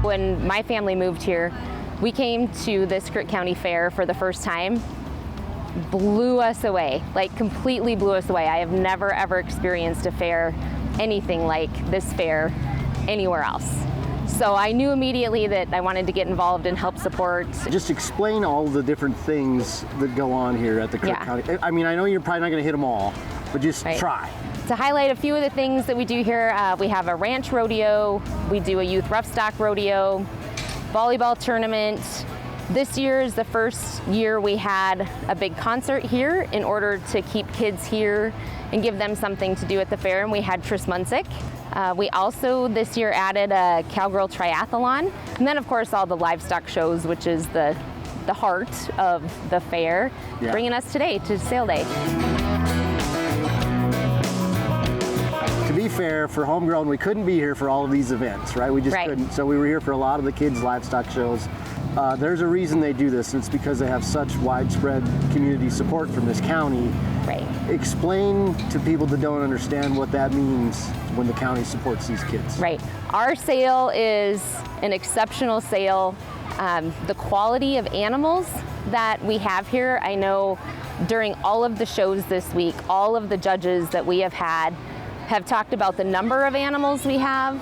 When my family moved here, we came to this Crook County Fair for the first time. Blew us away, like completely blew us away. I have never ever experienced a fair, anything like this fair anywhere else. So I knew immediately that I wanted to get involved and help support. Just explain all the different things that go on here at the Crook County. I mean, I know you're probably not going to hit them all, but just try. To highlight a few of the things that we do here, we have a ranch rodeo, we do a youth rough stock rodeo, volleyball tournament. This year is the first year we had a big concert here in order to keep kids here and give them something to do at the fair, and we had Tris Munsick. We also this year added a cowgirl triathlon, and then of course all the livestock shows, which is the heart of the fair, bringing us today to Sale Day. To be fair, for Homegrown, we couldn't be here for all of these events, right? We just couldn't. So we were here for a lot of the kids' livestock shows. There's a reason they do this, and it's because they have such widespread community support from this county. Right. Explain to people that don't understand what that means when the county supports these kids. Right. Our sale is an exceptional sale. The quality of animals that we have here, I know during all of the shows this week, all of the judges that we have had have talked about the number of animals we have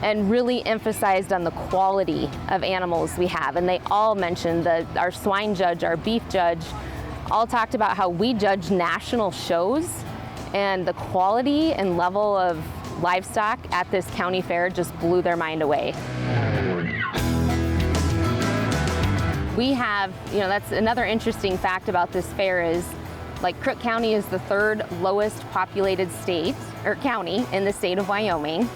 and really emphasized on the quality of animals we have. And they all mentioned our swine judge, our beef judge, all talked about how we judge national shows, and the quality and level of livestock at this county fair just blew their mind away. We have, that's another interesting fact about this fair is, like, Crook County is the third lowest populated state, or county, in the state of Wyoming.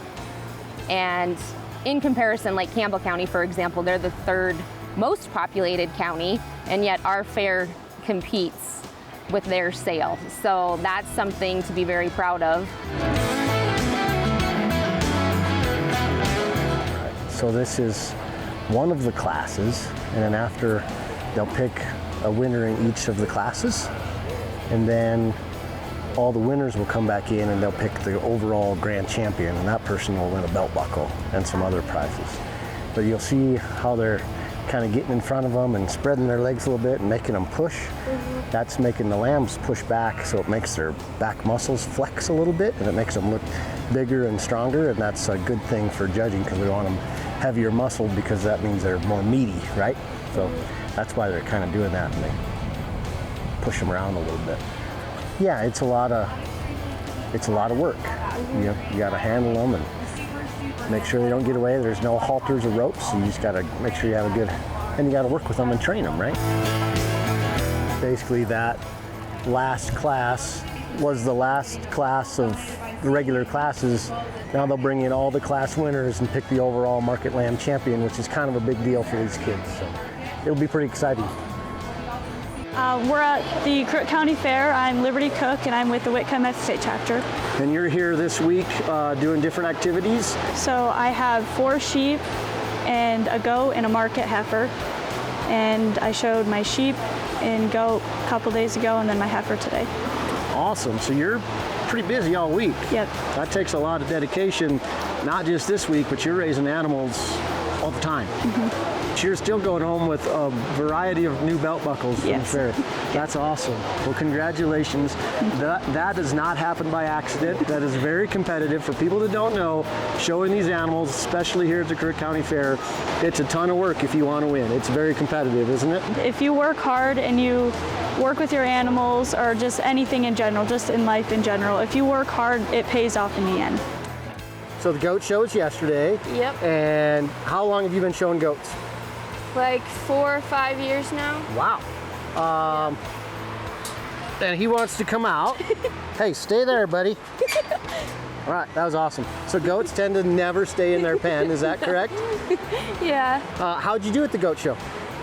And in comparison, like Campbell County, for example, they're the third most populated county, and yet our fair competes with their sale. So that's something to be very proud of. So this is one of the classes, and then after they'll pick a winner in each of the classes, and then all the winners will come back in and they'll pick the overall grand champion, and that person will win a belt buckle and some other prizes. But you'll see how they're kind of getting in front of them and spreading their legs a little bit and making them push. That's making the lambs push back, so it makes their back muscles flex a little bit, and it makes them look bigger and stronger, and that's a good thing for judging because we want them heavier muscled, because that means they're more meaty, right? So that's why they're kind of doing that, and they push them around a little bit. Yeah, it's a lot of work. You got to handle them and make sure they don't get away. There's no halters or ropes, so you just got to make sure you have a good, and you got to work with them and train them, right? Basically, that last class was the last class of the regular classes. Now they'll bring in all the class winners and pick the overall market lamb champion, which is kind of a big deal for these kids. So it'll be pretty exciting. We're at the Crook County Fair. I'm Liberty Cook, and I'm with the Whitcomb State Chapter. And you're here this week doing different activities? So I have 4 sheep and a goat and a market heifer. And I showed my sheep and goat a couple days ago, and then my heifer today. Awesome. So you're pretty busy all week. Yep. That takes a lot of dedication, not just this week, but you're raising animals all the time. Mm-hmm. You're still going home with a variety of new belt buckles from the fair. That's awesome. Well, congratulations. That does not happen by accident. That is very competitive. For people that don't know, showing these animals, especially here at the Crook County Fair, it's a ton of work if you want to win. It's very competitive, isn't it? If you work hard and you work with your animals, or just anything in general, just in life in general, if you work hard, it pays off in the end. So the goat show was yesterday. Yep. And how long have you been showing goats? Like 4 or 5 years now. Wow. And he wants to come out. Hey, stay there, buddy. All right, that was awesome. So goats tend to never stay in their pen, is that correct? Yeah. How'd you do at the goat show?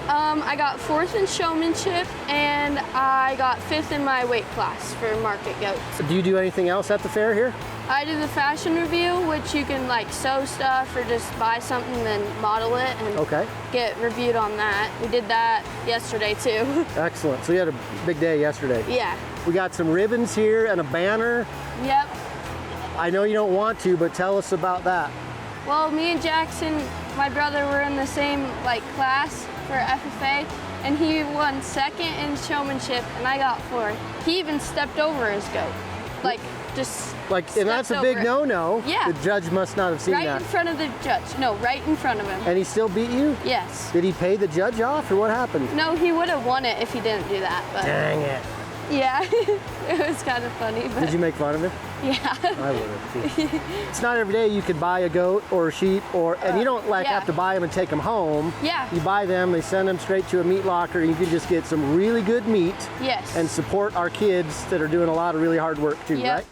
I got 4th in showmanship, and I got 5th in my weight class for market goats. Do you do anything else at the fair here? I do the fashion review, which you can like sew stuff or just buy something and then model it and get reviewed on that. We did that yesterday too. Excellent. So you had a big day yesterday. Yeah. We got some ribbons here and a banner. Yep. I know you don't want to, but tell us about that. Well, me and Jackson my brother were in the same like class for FFA, and he won second in showmanship, and I got fourth. He even stepped over his goat, like just. Like, and that's a big no-no. Yeah. The judge must not have seen right that. in front of the judge. No, right in front of him. And he still beat you? Yes. Did he pay the judge off, or what happened? No, he would have won it if he didn't do that. But Dang it. yeah, it was kind of funny. But Did you make fun of him? yeah. I would have too. It's not every day you could buy a goat or a sheep, and you don't like yeah. have to buy them and take them home. Yeah. You buy them, they send them straight to a meat locker, and you can just get some really good meat. Yes. And support our kids that are doing a lot of really hard work too, Yep. right?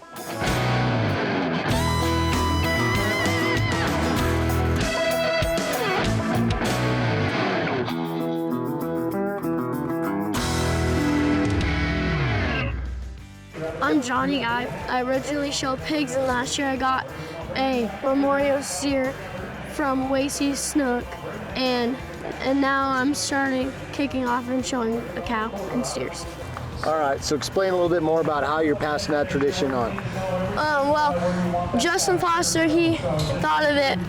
I'm Johnny. I originally showed pigs, and last year I got a memorial steer from Wasey Snook, and now I'm kicking off and showing a cow and steers. All right, so explain a little bit more about how you're passing that tradition on. Well, Justin Foster, he thought of it,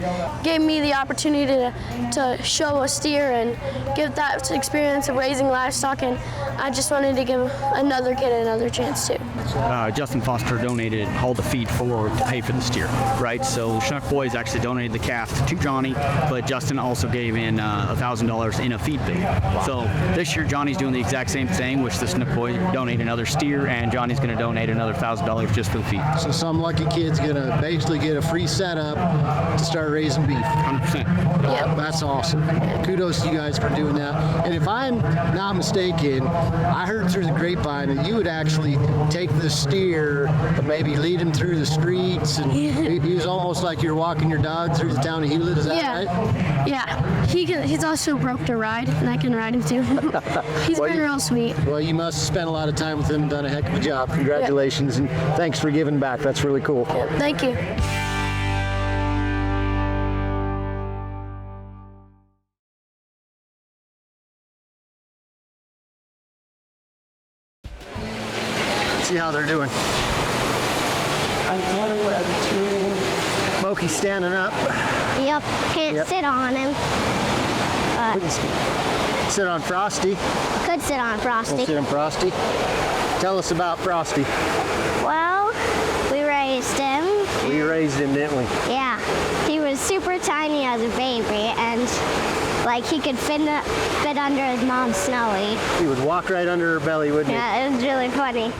gave me the opportunity to show a steer and give that experience of raising livestock, and I just wanted to give another kid another chance too. Justin Foster donated all the feed forward to pay for the steer, right? So Chinook Boys actually donated the calf to Johnny, but Justin also gave in $1,000 in a feed bid. So this year Johnny's doing the exact same thing, which the Chinook Boys donate another steer, and Johnny's going to donate another $1,000 just for the feed. So some lucky kid's gonna basically get a free setup to start raising beef. 100%. Yep. That's awesome. Kudos to you guys for doing that. And if I'm not mistaken, I heard through the grapevine that you would actually take the steer, but maybe lead him through the streets, and he was almost like you're walking your dog through the town of Hewlett. Is that right? Yeah. He's also broke to ride, and I can ride him too. He's been real sweet. Well, you must have spent a lot of time with him and done a heck of a job. Congratulations, and thanks for giving back. That's really cool. Thank you. See how they're doing. Moki's standing up. Yep, can't sit on him. We can sit on Frosty. Could sit on Frosty. We'll sit on Frosty. Tell us about Frosty. Well, we raised him. We raised him, didn't we? Yeah, he was super tiny as a baby, and like he could fit under his mom's Snowy. He would walk right under her belly, wouldn't he? Yeah, it was really funny.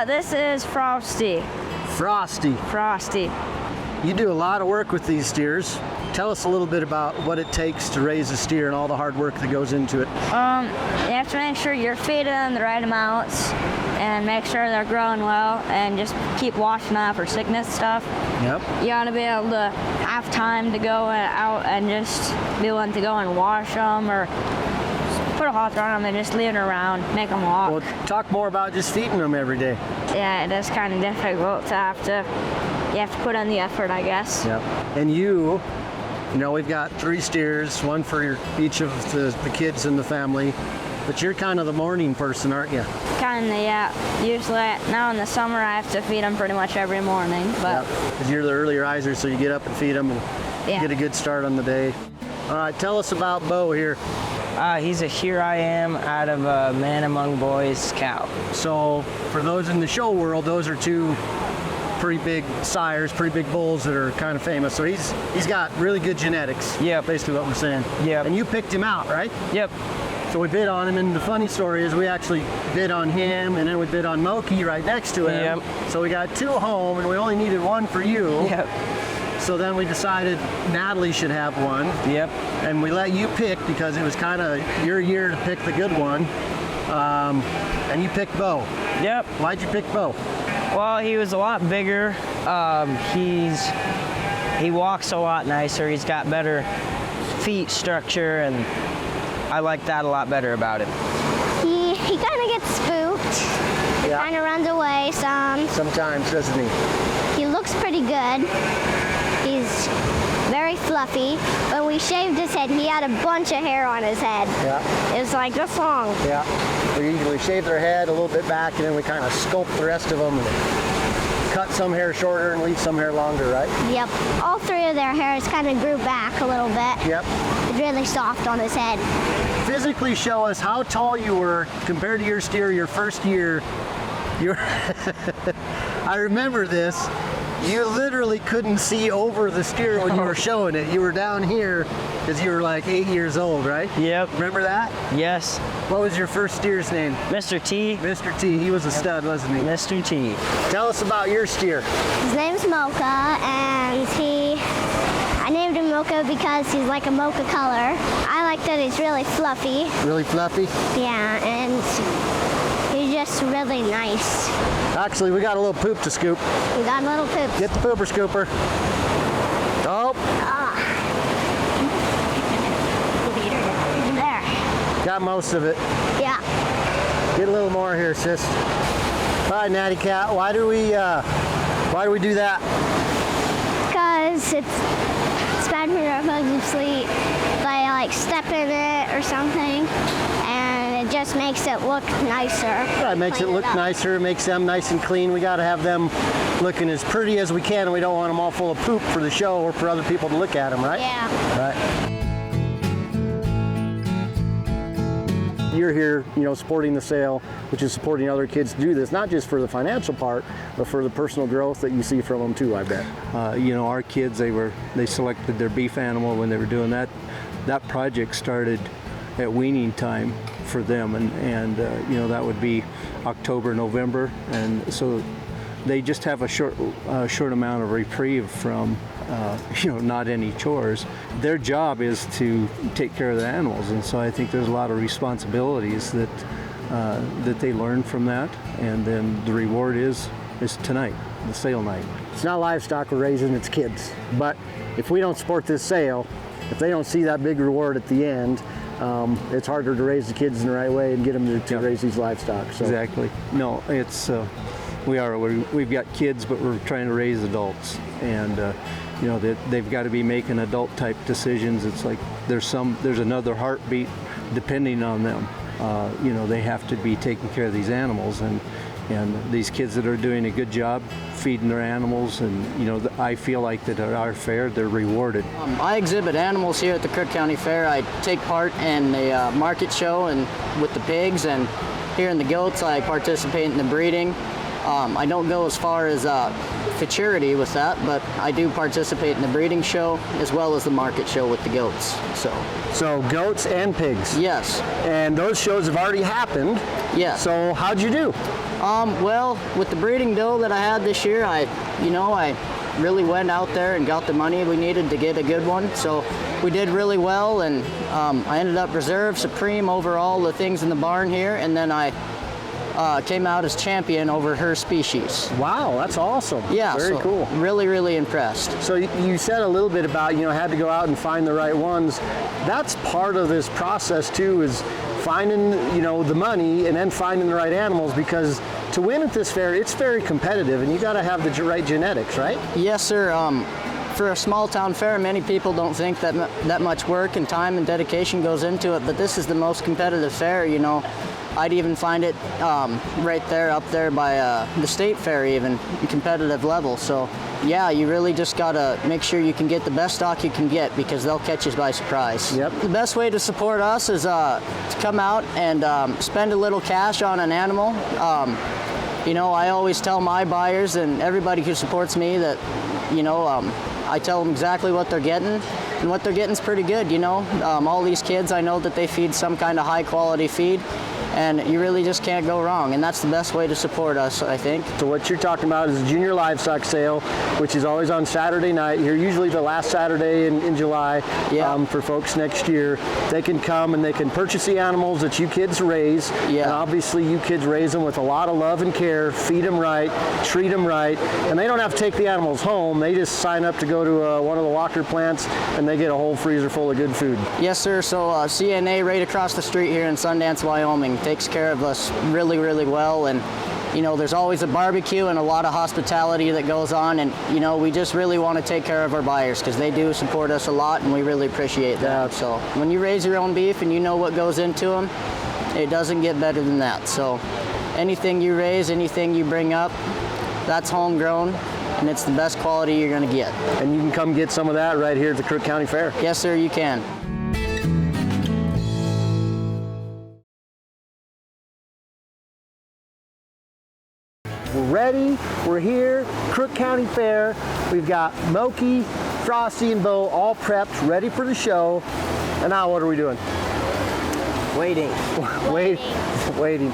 This is Frosty. Frosty. You do a lot of work with these steers. Tell us a little bit about what it takes to raise a steer and all the hard work that goes into it. You have to make sure you're feeding them the right amounts and make sure they're growing well, and just keep watching out for sickness stuff. Yep. You gotta be able to have time to go out and just be willing to go and wash them, or put a halter on them and just leave it around, make them walk. Well, talk more about just feeding them every day. Yeah, it is kind of difficult you have to put in the effort, I guess. Yep. And you know, we've got 3 steers, one for each of the kids in the family, but you're kind of the morning person, aren't you? Kinda, yeah. Usually, now in the summer, I have to feed them pretty much every morning, but... Because you're the early riser, so you get up and feed them and get a good start on the day. All right, tell us about Bo here. He's a Here I Am out of a Man Among Boys cow. So for those in the show world, those are 2 pretty big sires, pretty big bulls that are kind of famous. So he's got really good genetics. Yep. Basically what we're saying. Yep. And you picked him out, right? Yep. So we bid on him, and the funny story is we actually bid on him, and then we bid on Moki right next to him. Yep. So we got 2 home, and we only needed 1 for you. Yep. So then we decided Natalie should have 1. Yep. And we let you pick because it was kind of your year to pick the good one. And you picked Bo. Yep. Why'd you pick Bo? Well, he was a lot bigger. He walks a lot nicer. He's got better feet structure, and I like that a lot better about him. He kind of gets spooked. He kind of runs away some. Sometimes, doesn't he? He looks pretty good. He's very fluffy. When we shaved his head, he had a bunch of hair on his head. Yeah. It was like this long. Yeah. We usually shave their head a little bit back, and then we kind of sculpt the rest of them and cut some hair shorter and leave some hair longer, right? Yep. All three of their hairs kind of grew back a little bit. Yep. It's really soft on his head. Physically show us how tall you were compared to your steer your first year. I remember this. You literally couldn't see over the steer when you were showing it. You were down here because you were like 8 years old, right? Yep. Remember that? Yes. What was your first steer's name? Mr. T. Mr. T. He was a stud, wasn't he? Mr. T. Tell us about your steer. His name's Mocha, and I named him Mocha because he's like a mocha color. I like that he's really fluffy. Really fluffy? Yeah, and he's just really nice. Actually, we got a little poop to scoop. We got a little poop. Get the pooper scooper. Oh. There. Got most of it. Yeah. Get a little more here, sis. All right, Natty Cat. Why do we do that? Because it's bad for your bugs to sleep. They like step in it or something, and it just makes it look nicer. Yeah, it makes it look nicer. It makes them nice and clean. We got to have them looking as pretty as we can, and we don't want them all full of poop for the show or for other people to look at them, right? Yeah. Right. You're here, supporting the sale, which is supporting other kids to do this, not just for the financial part, but for the personal growth that you see from them too, I bet. Our kids, they selected their beef animal when they were doing that. That project started at weaning time for them, and that would be October, November, and so they just have a short amount of reprieve from not any chores. Their job is to take care of the animals, and so I think there's a lot of responsibilities that they learn from that, and then the reward is tonight, the sale night. It's not livestock we're raising, it's kids. But if we don't support this sale, if they don't see that big reward at the end, it's harder to raise the kids in the right way and get them to raise these livestock. So. Exactly. No, it's we've got kids, but we're trying to raise adults, and they've got to be making adult type decisions. It's like there's another heartbeat depending on them. They have to be taking care of these animals, and these kids that are doing a good job feeding their animals, and I feel like that at our fair they're rewarded. I exhibit animals here at the Crook County Fair. I take part in the market show and with the pigs, and here in the goats I participate in the breeding. I don't go as far as futurity with that, but I do participate in the breeding show as well as the market show with the goats. So goats and pigs? Yes. And those shows have already happened? Yes. So how'd you do? Well, with the breeding doe that I had this year, I really went out there and got the money we needed to get a good one. So we did really well, and I ended up reserve, supreme over all the things in the barn here, and then I came out as champion over her species. Wow, that's awesome. Yeah, very cool. Really, really impressed. So you said a little bit about, had to go out and find the right ones. That's part of this process too, is finding, the money and then finding the right animals, because to win at this fair, it's very competitive and you got to have the right genetics, right? Yes, sir. For a small town fair, many people don't think that much work and time and dedication goes into it, but this is the most competitive fair, I'd even find it right there, up there by the state fair even, competitive level. So yeah, you really just gotta make sure you can get the best stock you can get, because they'll catch you by surprise. Yep. The best way to support us is to come out and spend a little cash on an animal. I always tell my buyers and everybody who supports me that, I tell them exactly what they're getting, and what they're getting is pretty good, all these kids, I know that they feed some kind of high quality feed, and you really just can't go wrong, and that's the best way to support us, I think. So what you're talking about is a junior livestock sale, which is always on Saturday night here, usually the last Saturday in July. Yeah. For folks next year. They can come and they can purchase the animals that you kids raise. Yeah. And obviously you kids raise them with a lot of love and care, feed them right, treat them right, and they don't have to take the animals home. They just sign up to go to one of the Walker plants and they get a whole freezer full of good food. Yes, sir. So CNA right across the street here in Sundance, Wyoming takes care of us really, really well, and there's always a barbecue and a lot of hospitality that goes on, and we just really want to take care of our buyers because they do support us a lot, and we really appreciate that. So when you raise your own beef and you know what goes into them, it doesn't get better than that. So anything you raise, anything you bring up, that's homegrown, and it's the best quality you're going to get. And you can come get some of that right here at the Crook County Fair. Yes, sir, you can. We're ready, we're here, Crook County Fair. We've got Moki, Frosty, and Bo all prepped, ready for the show. And now what are we doing? Waiting. Waiting.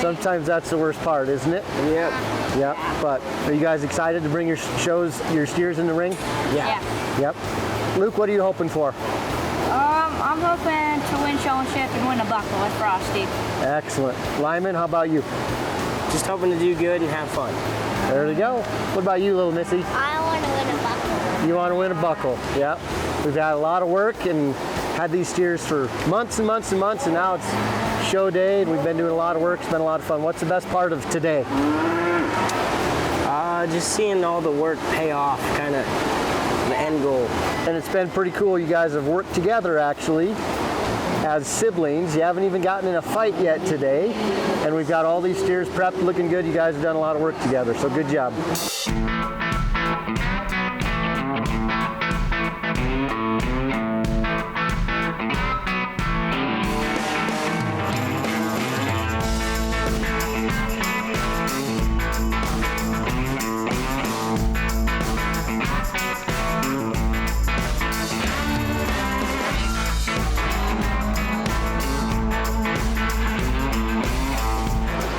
Sometimes that's the worst part, isn't it? Yep. Yep. But are you guys excited to bring your steers in the ring? Yeah. Yep. Luke, what are you hoping for? I'm hoping to win showmanship and win a buckle with Frosty. Excellent. Lyman, how about you? Just hoping to do good and have fun. There we go. What about you, little Missy? I want to win a buckle. You want to win a buckle? Yep. We've had a lot of work and had these steers for months and months and months, and now it's show day, and we've been doing a lot of work. It's been a lot of fun. What's the best part of today? Just seeing all the work pay off, kind of the end goal. And it's been pretty cool. You guys have worked together, actually, as siblings. You haven't even gotten in a fight yet today, and we've got all these steers prepped, looking good. You guys have done a lot of work together, so good job.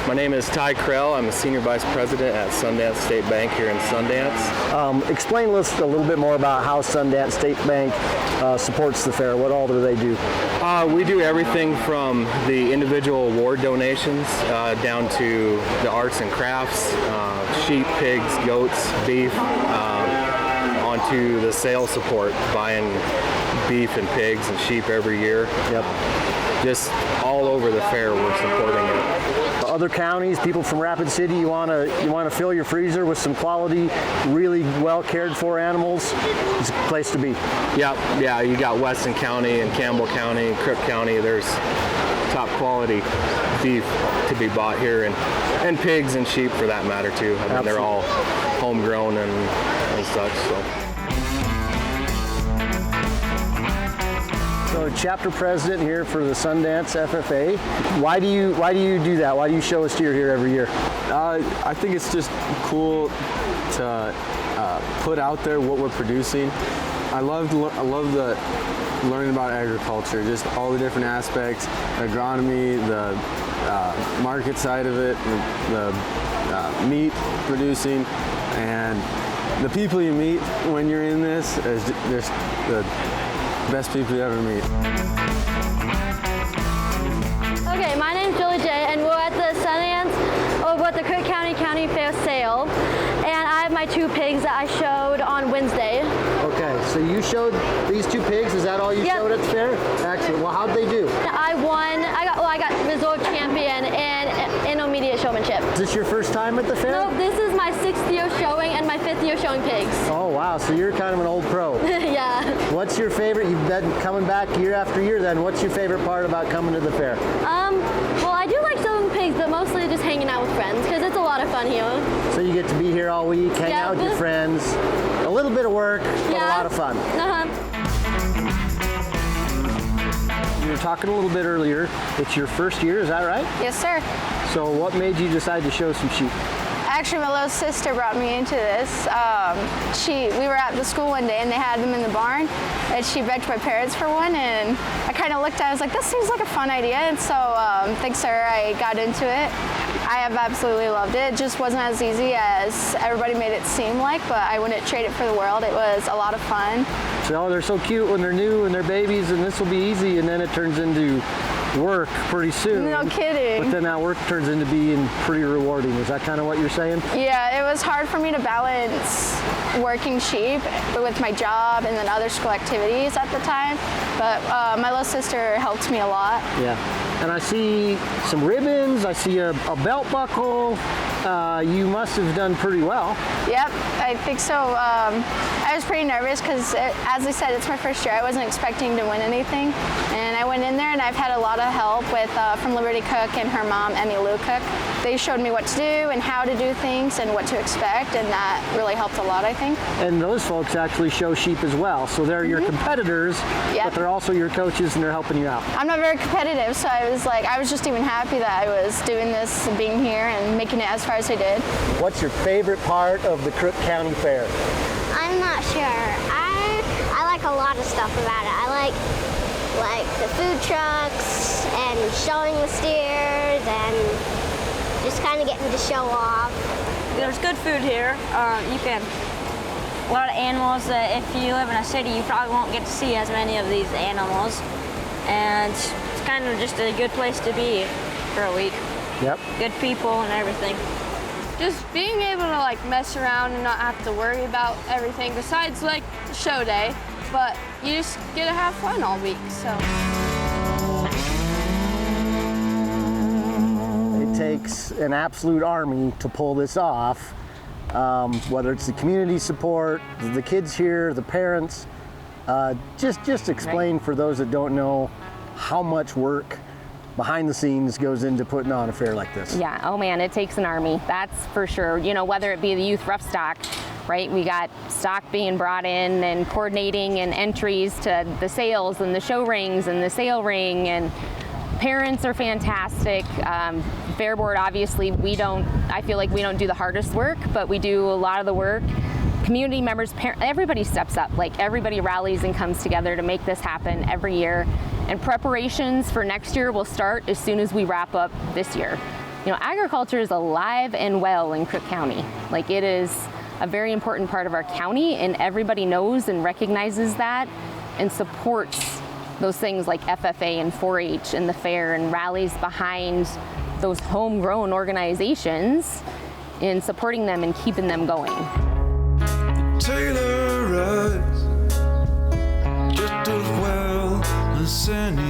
My name is Ty Krell. I'm a Senior Vice President at Sundance State Bank here in Sundance. Explain to us a little bit more about how Sundance State Bank supports the fair. What all do they do? We do everything from the individual award donations down to the arts and crafts, sheep, pigs, goats, beef, onto the sales support, buying beef and pigs and sheep every year. Yep. Just all over the fair we're supporting it. Other counties, people from Rapid City, you want to fill your freezer with some quality, really well cared for animals, it's a place to be. Yeah, you got Weston County and Campbell County, Crook County. There's top quality beef to be bought here, and pigs and sheep for that matter too. I mean, they're all homegrown and such. So chapter president here for the Sundance FFA. Why do you do that? Why do you show a steer here every year? I think it's just cool to put out there what we're producing. I love the learning about agriculture, just all the different aspects, the agronomy, the market side of it, the meat producing, and the people you meet when you're in this is just the best people you ever meet. Okay, my name's Julie J, and we're at the Sundance, we're at the Crook County Fair sale, and I have my two pigs that I showed on Wednesday. Okay, so you showed these two pigs. Is that all you showed at the fair? Excellent. Well, how'd they do? I won. I got resort champion in intermediate showmanship. Is this your first time at the fair? No, this is my 6th year showing and my 5th year showing pigs. Oh wow, so you're kind of an old pro. Yeah. What's your favorite? You've been coming back year after year. Then, what's your favorite part about coming to the fair? Well, I do like showing pigs, but mostly just hanging out with friends because it's a lot of fun here. So you get to be here all week, hang out with your friends, a little bit of work, but a lot of fun. You were talking a little bit earlier. It's your first year, is that right? Yes, sir. So what made you decide to show some sheep? Actually, my little sister brought me into this. We were at the school one day and they had them in the barn, and she begged my parents for one, and I kind of looked at it, I was like, this seems like a fun idea, and so thanks to her, I got into it. I have absolutely loved it. It just wasn't as easy as everybody made it seem like, but I wouldn't trade it for the world. It was a lot of fun. So they're so cute when they're new and they're babies, and this will be easy, and then it turns into work pretty soon. No kidding. But then that work turns into being pretty rewarding. Is that kind of what you're saying? Yeah, it was hard for me to balance working sheep with my job and then other school activities at the time. But my little sister helped me a lot. Yeah. And I see some ribbons, I see a belt buckle. You must have done pretty well. Yep, I think so. I was pretty nervous because, as I said, it's my first year. I wasn't expecting to win anything. And I went in there and I've had a lot of help with from Liberty Cook and her mom, Emmy Lou Cook. They showed me what to do and how to do things and what to expect, and that really helped a lot, I think. And those folks actually show sheep as well. So they're your competitors, but they're also your coaches and they're helping you out. I'm not very competitive, so I was just even happy that I was doing this, being here and making it as far as I did. What's your favorite part of the Crook County Fair? I'm not sure. I like a lot of stuff about it. I like the food trucks and showing the steers and just kind of getting to show off. There's good food here. You can, a lot of animals that if you live in a city, you probably won't get to see as many of these animals. And it's kind of just a good place to be for a week. Yep. Good people and everything. Just being able to like mess around and not have to worry about everything besides like show day, but you just get to have fun all week, so. It takes an absolute army to pull this off, whether it's the community support, the kids here, the parents. Just explain for those that don't know how much work behind the scenes goes into putting on a fair like this. Yeah, oh man, it takes an army, that's for sure. You know, whether it be the youth rough stock, right? We got stock being brought in and coordinating and entries to the sales and the show rings and the sale ring, and parents are fantastic. Fair board, obviously, I feel like we don't do the hardest work, but we do a lot of the work. Community members, everybody steps up, like everybody rallies and comes together to make this happen every year. And preparations for next year will start as soon as we wrap up this year. You know, agriculture is alive and well in Crook County. Like, it is a very important part of our county, and everybody knows and recognizes that and supports those things like FFA and 4-H and the fair and rallies behind those homegrown organizations in supporting them and keeping them going. Taylor rides just as well as any